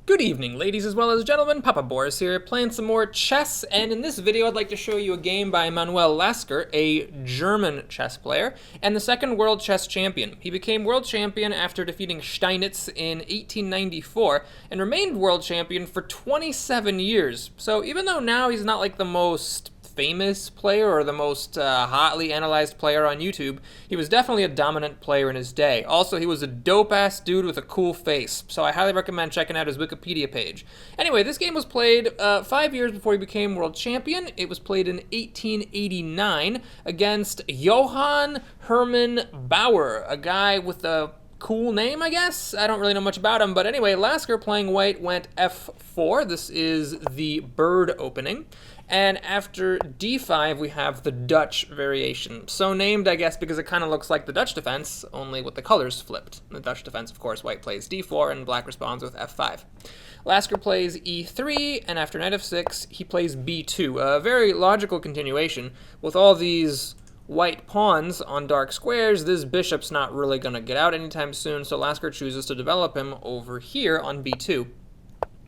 Good evening, ladies as well as gentlemen. Papa Boris here, playing some more chess, and in this video I'd like to show you a game by Emanuel Lasker, a German chess player, and the second world chess champion. He became world champion after defeating Steinitz in 1894, and remained world champion for 27 years. So even though now he's not like the most famous player or the most hotly analyzed player on YouTube, he was definitely a dominant player in his day. Also, he was a dope-ass dude with a cool face, so I highly recommend checking out his Wikipedia page. Anyway, this game was played 5 years before he became world champion. It was played in 1889 against Johann Hermann Bauer, a guy with a cool name, I guess. I don't really know much about him, but anyway, Lasker playing white went f4. This is the bird opening. And after d5, we have the Dutch variation. So named, I guess, because it kind of looks like the Dutch defense, only with the colors flipped. In the Dutch defense, of course, white plays d4, and black responds with f5. Lasker plays e3, and after knight f6, he plays b2. A very logical continuation. With all these white pawns on dark squares, this bishop's not really going to get out anytime soon, so Lasker chooses to develop him over here on b2.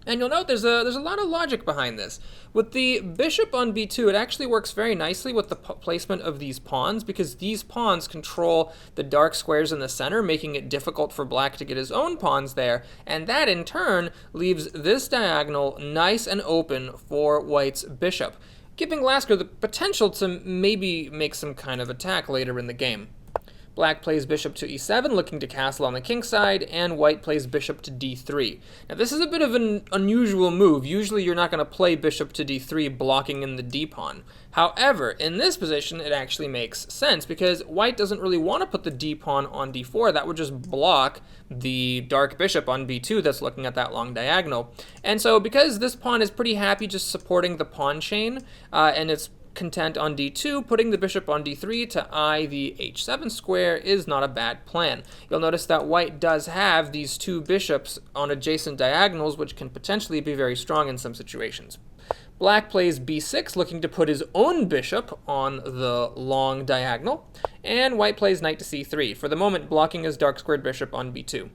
And you'll note there's a lot of logic behind this. With the bishop on b2, it actually works very nicely with the placement of these pawns, because these pawns control the dark squares in the center, making it difficult for black to get his own pawns there, and that in turn leaves this diagonal nice and open for white's bishop, giving Lasker the potential to maybe make some kind of attack later in the game. Black plays bishop to e7, looking to castle on the king side, and white plays bishop to d3. Now this is a bit of an unusual move. Usually you're not going to play bishop to d3 blocking in the d-pawn. However, in this position it actually makes sense, because white doesn't really want to put the d-pawn on d4. That would just block the dark bishop on b2 that's looking at that long diagonal. And so because this pawn is pretty happy just supporting the pawn chain, and it's content on d2, putting the bishop on d3 to eye the h7 square is not a bad plan. You'll notice that white does have these two bishops on adjacent diagonals, which can potentially be very strong in some situations. Black plays b6, looking to put his own bishop on the long diagonal, and white plays knight to c3, for the moment blocking his dark squared bishop on b2.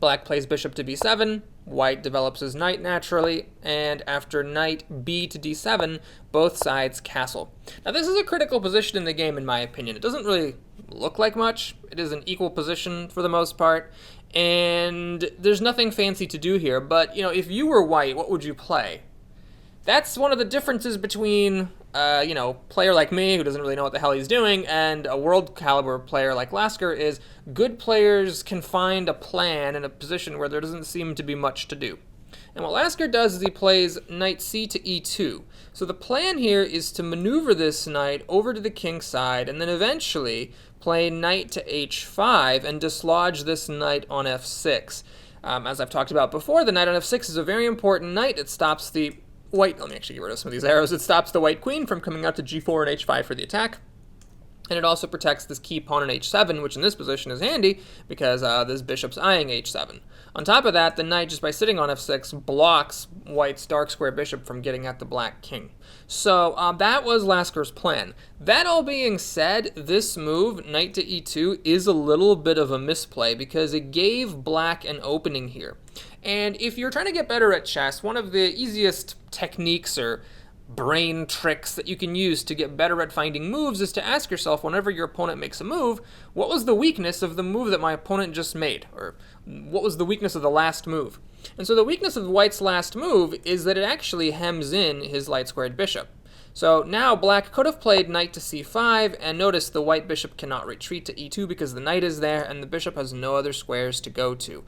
Black plays bishop to b7, white develops his knight naturally, and after knight b to d7, both sides castle. Now this is a critical position in the game in my opinion. It doesn't really look like much. It is an equal position for the most part, and there's nothing fancy to do here, but if you were white, what would you play? That's one of the differences between, player like me who doesn't really know what the hell he's doing and a world caliber player like Lasker is good players can find a plan in a position where there doesn't seem to be much to do. And what Lasker does is he plays knight c to e2. So the plan here is to maneuver this knight over to the king side and then eventually play knight to h5 and dislodge this knight on f6. As I've talked about before, the knight on f6 is a very important knight. It stops the white, let me actually get rid of some of these arrows. It stops the white queen from coming out to g4 and h5 for the attack. And it also protects this key pawn on h7, which in this position is handy because this bishop's eyeing h7. On top of that, the knight, just by sitting on f6, blocks white's dark square bishop from getting at the black king. So that was Lasker's plan. That all being said, this move, knight to e2, is a little bit of a misplay because it gave black an opening here. And if you're trying to get better at chess, one of the easiest techniques or brain tricks that you can use to get better at finding moves is to ask yourself, whenever your opponent makes a move, what was the weakness of the move that my opponent just made? Or what was the weakness of the last move? And so the weakness of white's last move is that it actually hems in his light squared bishop. So now black could have played knight to c5, and notice the white bishop cannot retreat to e2 because the knight is there and the bishop has no other squares to go to.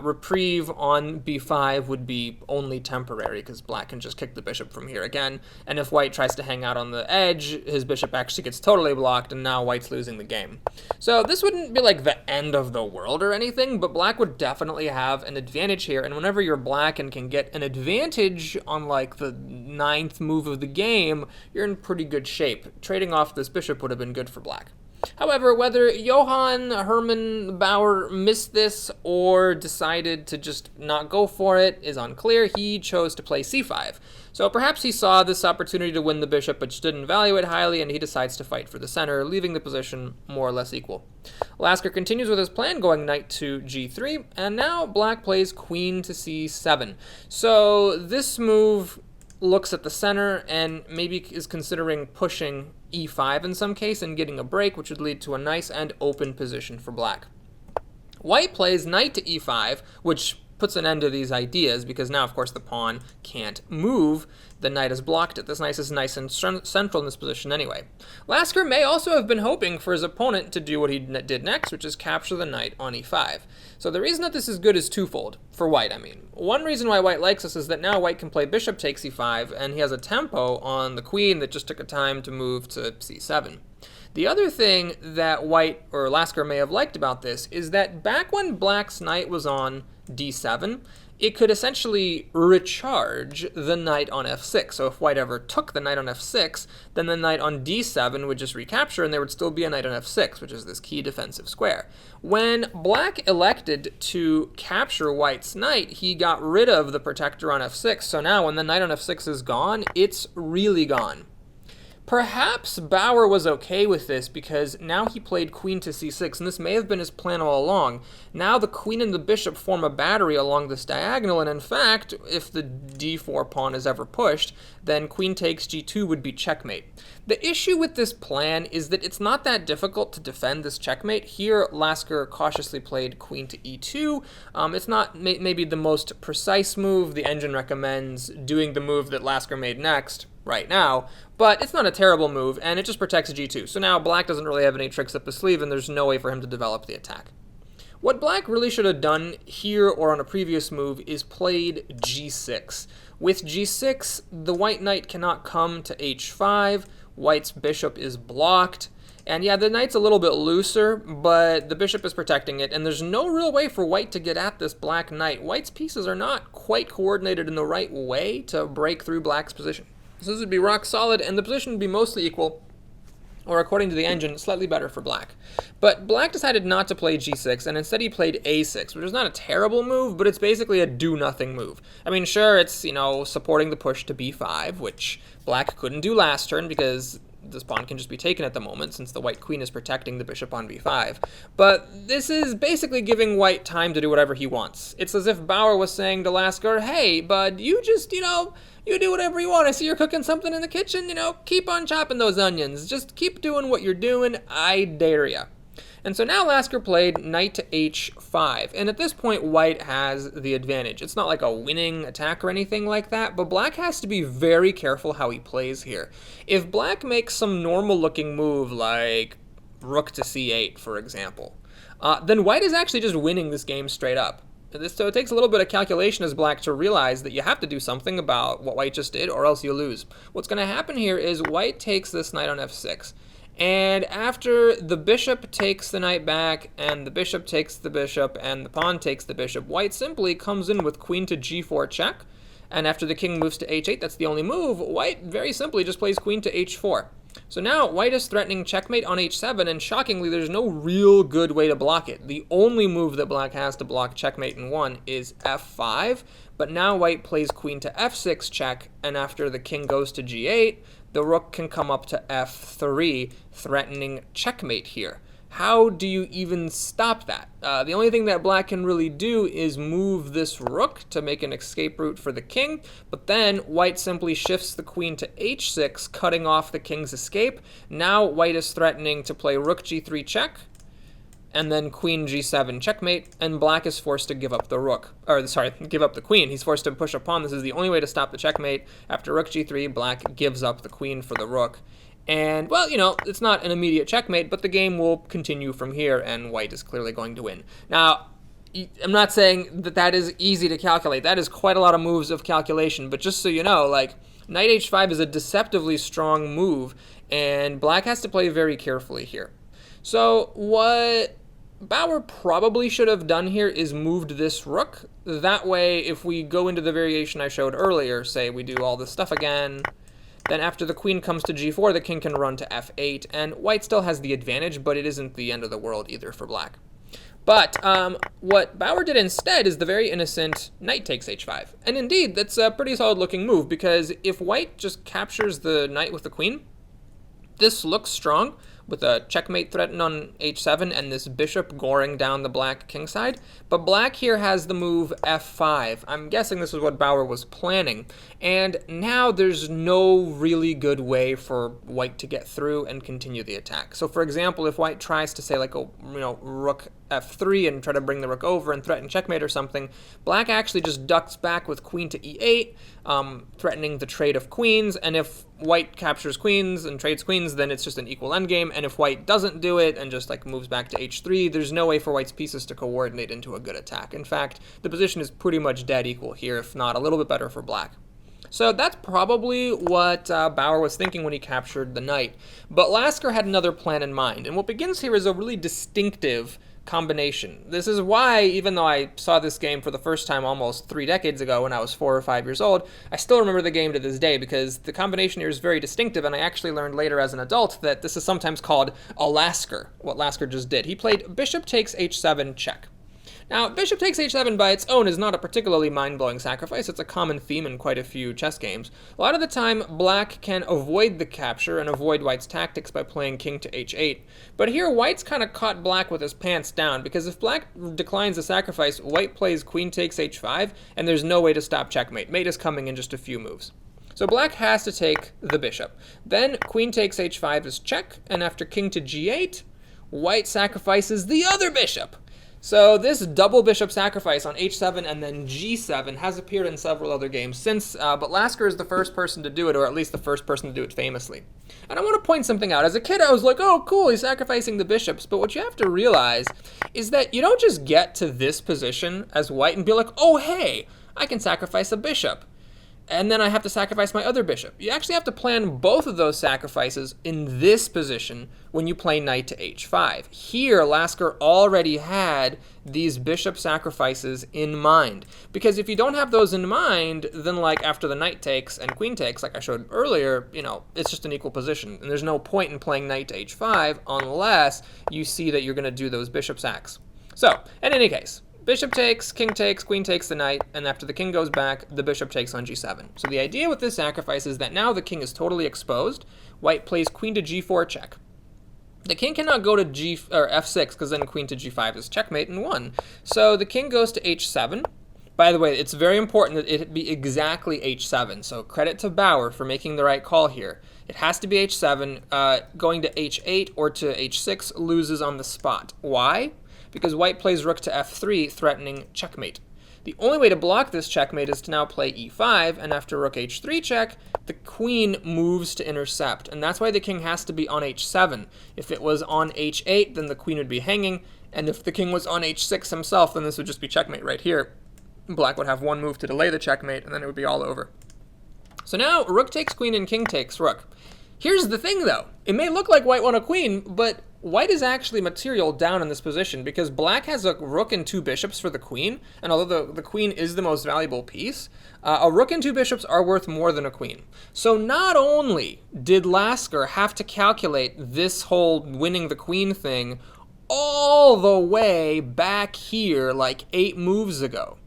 Reprieve on b5 would be only temporary because black can just kick the bishop from here again, and if white tries to hang out on the edge, his bishop actually gets totally blocked and now white's losing the game. So this wouldn't be like the end of the world or anything, but black would definitely have an advantage here, and whenever you're black and can get an advantage on like the 9th move of the game, you're in pretty good shape. Trading off this bishop would have been good for black. However, whether Johann Hermann Bauer missed this or decided to just not go for it is unclear. He chose to play c5. So perhaps he saw this opportunity to win the bishop but just didn't value it highly, and he decides to fight for the center, leaving the position more or less equal. Lasker continues with his plan, going knight to g3, and now black plays queen to c7. So this move looks at the center and maybe is considering pushing e5 in some case and getting a break, which would lead to a nice and open position for black. White plays knight to e5, which puts an end to these ideas because now, of course, the pawn can't move. The knight is blocked. This knight is nice and central in this position anyway. Lasker may also have been hoping for his opponent to do what he did next, which is capture the knight on e5. So the reason that this is good is twofold, for white, I mean. One reason why white likes this is that now white can play bishop takes e5, and he has a tempo on the queen that just took a time to move to c7. The other thing that white or Lasker may have liked about this is that back when black's knight was on d7, it could essentially recharge the knight on f6. So if white ever took the knight on f6, then the knight on d7 would just recapture, and there would still be a knight on f6, which is this key defensive square. When black elected to capture white's knight, he got rid of the protector on f6. So now when the knight on f6 is gone, it's really gone. Perhaps Bauer was okay with this because now he played queen to c6, and this may have been his plan all along. Now the queen and the bishop form a battery along this diagonal, and in fact, if the d4 pawn is ever pushed, then queen takes g2 would be checkmate. The issue with this plan is that it's not that difficult to defend this checkmate. Here, Lasker cautiously played queen to e2. It's not maybe the most precise move. The engine recommends doing the move that Lasker made next right now, but it's not a terrible move, and it just protects g2. So now black doesn't really have any tricks up his sleeve, and there's no way for him to develop the attack. What black really should have done here or on a previous move is played g6. With g6, the white knight cannot come to h5, white's bishop is blocked, and yeah, the knight's a little bit looser, but the bishop is protecting it, and there's no real way for white to get at this black knight. White's pieces are not quite coordinated in the right way to break through black's position. So this would be rock solid, and the position would be mostly equal, or according to the engine, slightly better for black. But black decided not to play g6, and instead he played a6, which is not a terrible move, but it's basically a do-nothing move. I mean, sure, it's, supporting the push to b5, which black couldn't do last turn because this pawn can just be taken at the moment since the white queen is protecting the bishop on b5. But this is basically giving white time to do whatever he wants. It's as if Bauer was saying to Lasker, hey, bud, you just, you do whatever you want. I see you're cooking something in the kitchen, keep on chopping those onions. Just keep doing what you're doing. I dare ya. And so now Lasker played knight to h5, and at this point white has the advantage. It's not like a winning attack or anything like that, but black has to be very careful how he plays here. If black makes some normal looking move like rook to c8, for example, then white is actually just winning this game straight up. So it takes a little bit of calculation as black to realize that you have to do something about what white just did or else you lose. What's going to happen here is white takes this knight on f6. And after the bishop takes the knight back, and the bishop takes the bishop, and the pawn takes the bishop, white simply comes in with queen to g4 check. And after the king moves to h8, that's the only move, white very simply just plays queen to h4. So now white is threatening checkmate on h7, and shockingly, there's no real good way to block it. The only move that black has to block checkmate in one is f5, but now white plays queen to f6 check, and after the king goes to g8, the rook can come up to f3, threatening checkmate here. How do you even stop that? The only thing that black can really do is move this rook to make an escape route for the king, but then white simply shifts the queen to h6, cutting off the king's escape. Now white is threatening to play rook g3 check, and then queen g7 checkmate, and black is forced to give up the rook, give up the queen. He's forced to push a pawn. This is the only way to stop the checkmate. After rook g3, black gives up the queen for the rook. And, well, it's not an immediate checkmate, but the game will continue from here, and white is clearly going to win. Now, I'm not saying that that is easy to calculate. That is quite a lot of moves of calculation, but just so you know, knight h5 is a deceptively strong move, and black has to play very carefully here. So what Bauer probably should have done here is moved this rook. That way, if we go into the variation I showed earlier, say we do all this stuff again, Then after the queen comes to g4, the king can run to f8, and white still has the advantage, but it isn't the end of the world either for black. But what Bauer did instead is the very innocent knight takes h5. And indeed, that's a pretty solid looking move, because if white just captures the knight with the queen, this looks strong, with a checkmate threatened on h7 and this bishop goring down the black king side. But black here has the move f5. I'm guessing this is what Bauer was planning. And now there's no really good way for white to get through and continue the attack. So for example, if white tries to say like a rook f3 and try to bring the rook over and threaten checkmate or something, black actually just ducks back with queen to e8, threatening the trade of queens. And if white captures queens and trades queens, then it's just an equal endgame. And if white doesn't do it and just like moves back to h3, there's no way for white's pieces to coordinate into a good attack. In fact, the position is pretty much dead equal here, if not a little bit better for black. So that's probably what Bauer was thinking when he captured the knight. But Lasker had another plan in mind. And what begins here is a really distinctive combination. This is why, even though I saw this game for the first time almost 3 decades ago when I was 4 or 5 years old, I still remember the game to this day, because the combination here is very distinctive, and I actually learned later as an adult that this is sometimes called a Lasker, what Lasker just did. He played bishop takes h7 check. Now, bishop takes h7 by its own is not a particularly mind-blowing sacrifice. It's a common theme in quite a few chess games. A lot of the time, black can avoid the capture and avoid white's tactics by playing king to h8. But here, white's kind of caught black with his pants down, because if black declines the sacrifice, white plays queen takes h5, and there's no way to stop checkmate. Mate is coming in just a few moves. So black has to take the bishop. Then queen takes h5 is check, and after king to g8, white sacrifices the other bishop. So this double bishop sacrifice on h7 and then g7 has appeared in several other games since, but Lasker is the first person to do it, or at least the first person to do it famously. And I want to point something out. As a kid, I was like, oh, cool, he's sacrificing the bishops. But what you have to realize is that you don't just get to this position as white and be like, oh, hey, I can sacrifice a bishop, and then I have to sacrifice my other bishop. You actually have to plan both of those sacrifices in this position when you play knight to h5. Here, Lasker already had these bishop sacrifices in mind. Because if you don't have those in mind, then like after the knight takes and queen takes, like I showed earlier, it's just an equal position. And there's no point in playing knight to h5 unless you see that you're going to do those bishop sacks. So, in any case, bishop takes, king takes, queen takes the knight, and after the king goes back, the bishop takes on g7. So the idea with this sacrifice is that now the king is totally exposed. White plays queen to g4 check. The king cannot go to f6, because then queen to g5 is checkmate and won. So the king goes to h7. By the way, it's very important that it be exactly h7. So credit to Bauer for making the right call here. It has to be h7. Going to h8 or to h6 loses on the spot. Why? Because white plays rook to f3, threatening checkmate. The only way to block this checkmate is to now play e5, and after rook h3 check, the queen moves to intercept, and that's why the king has to be on h7. If it was on h8, then the queen would be hanging, and if the king was on h6 himself, then this would just be checkmate right here. Black would have one move to delay the checkmate, and then it would be all over. So now, rook takes queen and king takes rook. Here's the thing, though. It may look like white won a queen, but white is actually material down in this position because black has a rook and 2 bishops for the queen, and although the queen is the most valuable piece, a rook and 2 bishops are worth more than a queen. So not only did Lasker have to calculate this whole winning the queen thing all the way back here like 8 moves ago,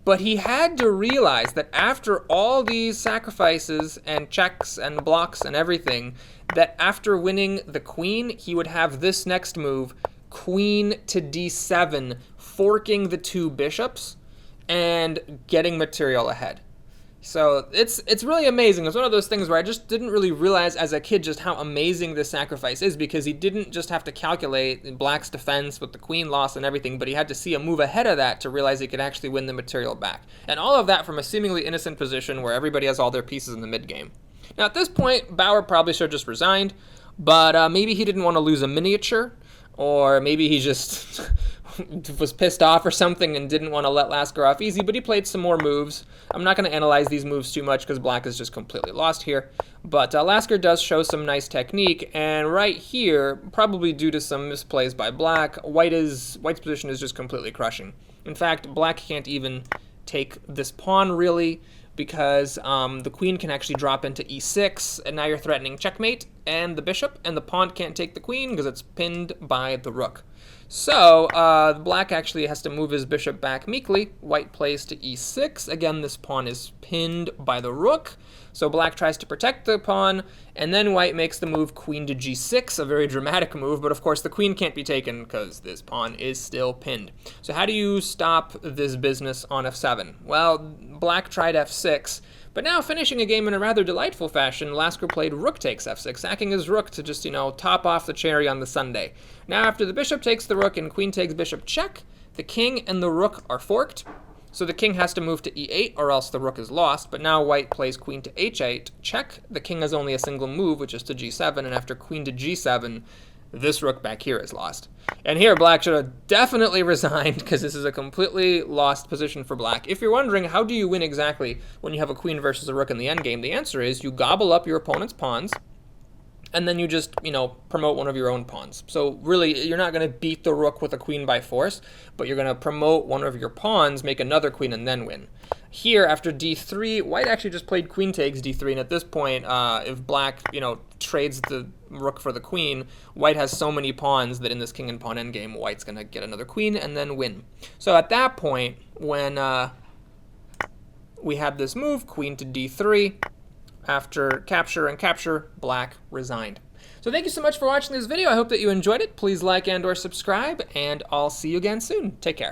but he had to realize that after all these sacrifices and checks and blocks and everything, that after winning the queen, he would have this next move, queen to d7, forking the 2 bishops and getting material ahead. So it's really amazing. It's one of those things where I just didn't really realize as a kid just how amazing this sacrifice is, because he didn't just have to calculate black's defense with the queen loss and everything, but he had to see a move ahead of that to realize he could actually win the material back. And all of that from a seemingly innocent position where everybody has all their pieces in the mid-game. Now at this point, Bauer probably should have just resigned, but maybe he didn't want to lose a miniature, or maybe he just was pissed off or something and didn't want to let Lasker off easy, but he played some more moves. I'm not going to analyze these moves too much because black is just completely lost here, but Lasker does show some nice technique, and right here, probably due to some misplays by black, white's position is just completely crushing. In fact, black can't even take this pawn really, because the queen can actually drop into e6, and now you're threatening checkmate and the bishop, and the pawn can't take the queen because it's pinned by the rook. So black actually has to move his bishop back meekly. White plays to e6. Again, this pawn is pinned by the rook. So black tries to protect the pawn, and then white makes the move queen to g6, a very dramatic move, but of course the queen can't be taken because this pawn is still pinned. So how do you stop this business on f7? Well, black tried f6, but now finishing a game in a rather delightful fashion, Lasker played rook takes f6, sacking his rook to just, top off the cherry on the sundae. Now after the bishop takes the rook and queen takes bishop check, the king and the rook are forked. So the king has to move to e8 or else the rook is lost, but now white plays queen to h8, check. The king has only a single move, which is to g7, and after queen to g7, this rook back here is lost. And here black should have definitely resigned because this is a completely lost position for black. If you're wondering how do you win exactly when you have a queen versus a rook in the endgame, the answer is you gobble up your opponent's pawns, and then you just, promote one of your own pawns. So really, you're not going to beat the rook with a queen by force, but you're going to promote one of your pawns, make another queen, and then win. Here, after d3, white actually just played queen takes d3, and at this point, if black, trades the rook for the queen, white has so many pawns that in this king and pawn endgame, white's going to get another queen and then win. So at that point, when we had this move, queen to d3, after capture and capture, black resigned. So thank you so much for watching this video. I hope that you enjoyed it. Please like and or subscribe, and I'll see you again soon. Take care.